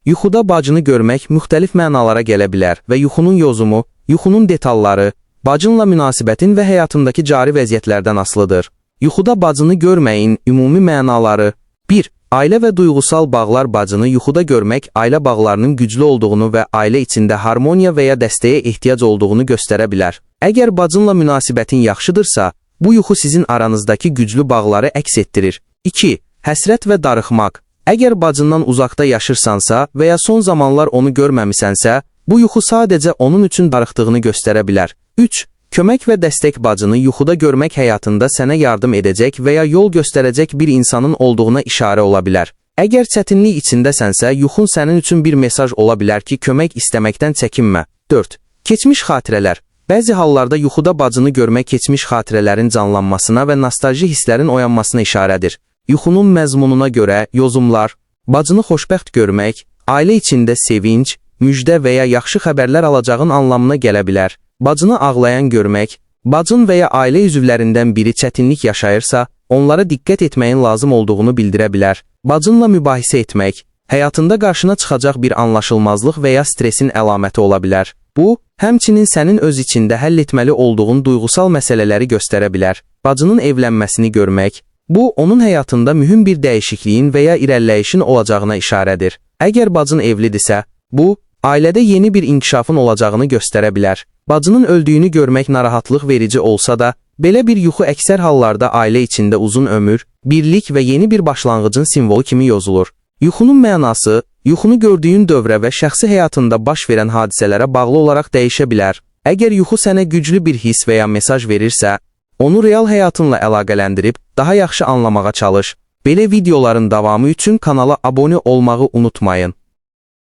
Yuxuda bacını görmək müxtəlif mənalara gələ bilər və yuxunun yozumu, yuxunun detalları, bacınla münasibətin və həyatındakı cari vəziyyətlərdən asılıdır. Yuxuda bacını görməyin ümumi mənaları: 1. Ailə və duyğusal bağlar. Bacını yuxuda görmək ailə bağlarının güclü olduğunu və ailə içində harmoniya və ya dəstəyə ehtiyac olduğunu göstərə bilər. Əgər bacınla münasibətin yaxşıdırsa, bu yuxu sizin aranızdakı güclü bağları əks etdirir. 2. Həsrət və darıxmaq. Əgər bacından uzaqda yaşırsansa və ya son zamanlar onu görməmisənsə, bu yuxu sadəcə onun üçün darıxdığını göstərə bilər. 3. Kömək və dəstək. Bacını yuxuda görmək həyatında sənə yardım edəcək və ya yol göstərəcək bir insanın olduğuna işarə ola bilər. Əgər çətinlik içindəsənsə, yuxun sənin üçün bir mesaj ola bilər ki, kömək istəməkdən çəkinmə. 4. Keçmiş xatirələr. Bəzi hallarda yuxuda bacını görmək keçmiş xatirələrin canlanmasına və nostalji hisslərin oyanmasına işarədir. Yuxunun məzmununa görə yozumlar, bacını xoşbəxt görmək, ailə içində sevinc, müjdə və ya yaxşı xəbərlər alacağın anlamına gələ bilər. Bacını ağlayan görmək, bacın və ya ailə üzvlərindən biri çətinlik yaşayırsa, onlara diqqət etməyin lazım olduğunu bildirə bilər. Bacınla mübahisə etmək, həyatında qarşına çıxacaq bir anlaşılmazlıq və ya stresin əlaməti ola bilər. Bu, həmçinin sənin öz içində həll etməli olduğun duyğusal məsələləri göstərə bilər. Bacının evlənməsini görmək, bu, onun həyatında mühüm bir dəyişikliyin və ya irəliləyişin olacağına işarədir. Əgər bacın evlidirsə, bu, ailədə yeni bir inkişafın olacağını göstərə bilər. Bacının öldüyünü görmək narahatlıq verici olsa da, belə bir yuxu əksər hallarda ailə içində uzun ömür, birlik və yeni bir başlanğıcın simvolu kimi yozulur. Yuxunun mənası, yuxunu gördüyün dövrə və şəxsi həyatında baş verən hadisələrə bağlı olaraq dəyişə bilər. Əgər yuxu sənə güclü bir hiss və ya mesaj verirsə, onu real həyatınla əlaqələndirib daha yaxşı anlamağa çalış. Belə videoların davamı üçün kanala abunə olmağı unutmayın.